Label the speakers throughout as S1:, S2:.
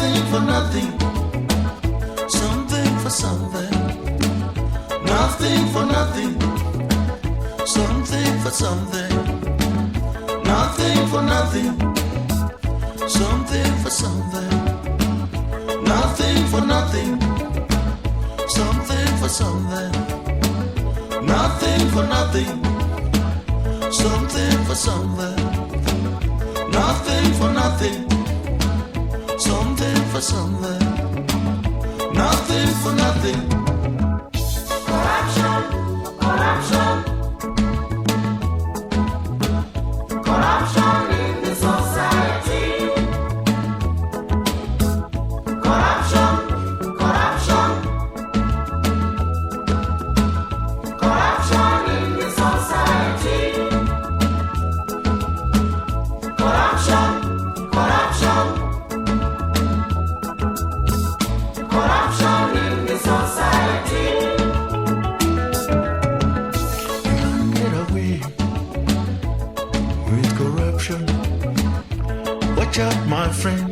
S1: nothing for nothing, something for something, nothing for nothing, something for something, nothing for nothing, something for something, nothing for nothing, something for something, nothing for nothing, something for something, nothing for nothing, something for something, nothing for nothing. Corruption, corruption, corruption in the society. Corruption, corruption, corruption in the society. Corruption, corruption, corruption in the society. You can't get away with corruption. Watch out, my friend,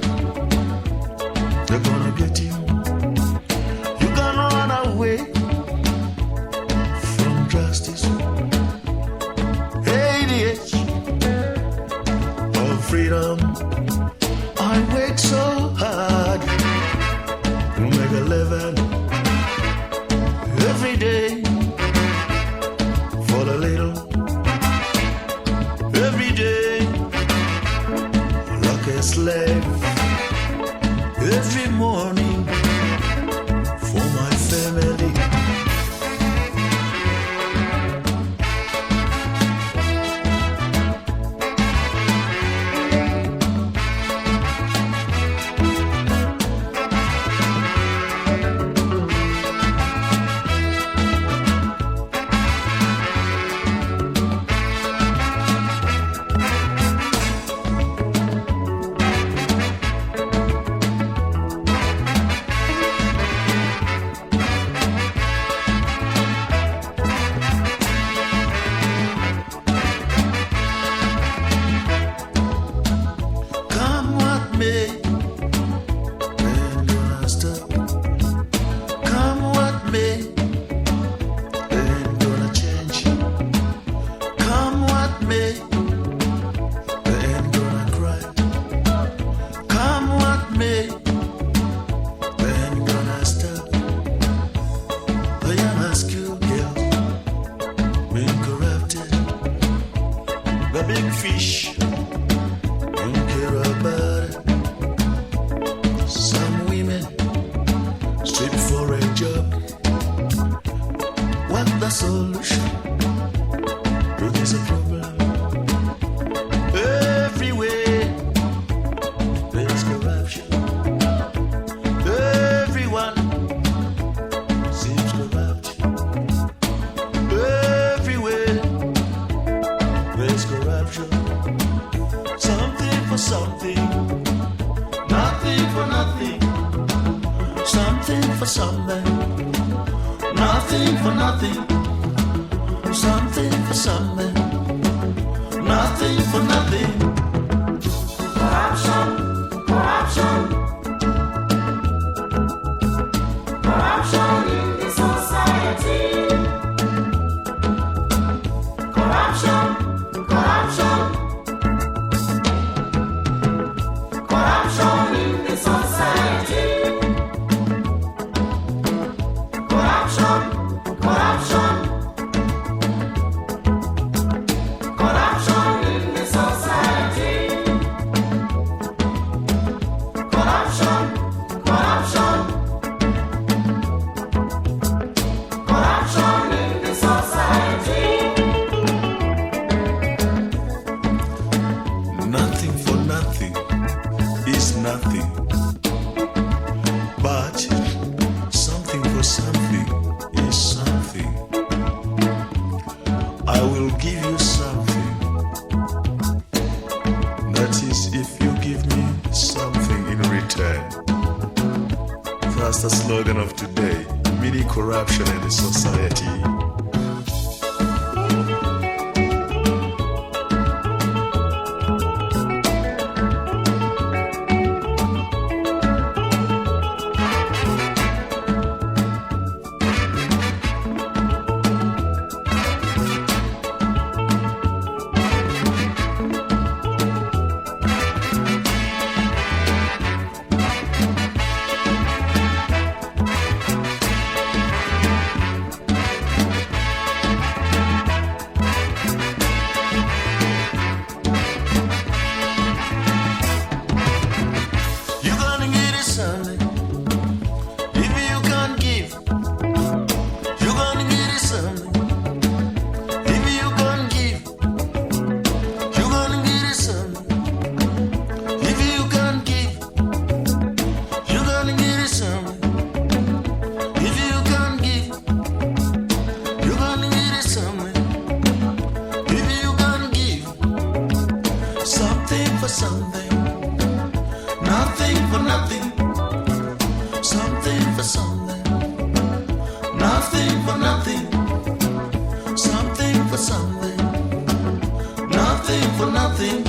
S1: they're gonna get you. You can't run away from justice. Hey, the edge of freedom. I work so hard to make a living every day for the little, every day like a slave, every morning for my family. Come what may, ain't gonna stop. Come what may, ain't gonna change. Come what may, ain't gonna cry. Come what may, ain't gonna stop. I am a school girl, been corrupted. The big fish don't care about it. Some women strip for a job. What's the solution to this problem? Everywhere there's corruption. Everyone seems corrupt. Everywhere there's corruption. Something for something, nothing for nothing, something for something, nothing for nothing, something for something, nothing for nothing. Corruption, corruption, corruption in the society. Corruption, corruption, corruption in the society. Corruption, corruption, corruption in the society. Corruption, corruption, corruption in the society. Nothing for nothing is nothing, but something for something is something. I will give you something. That is, if you give me something in return. That's the slogan of today. Mini corruption in the society. Nothing for nothing. Something for something. Nothing for nothing. Something for something. Nothing for nothing.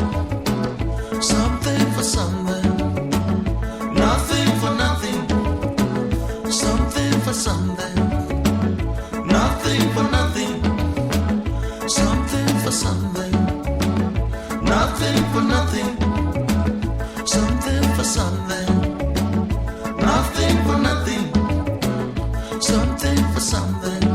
S1: Something for something. Nothing for nothing. Something for something. Nothing for nothing. Something for something. Nothing for nothing. Something for something. Nothing for nothing. Something for something.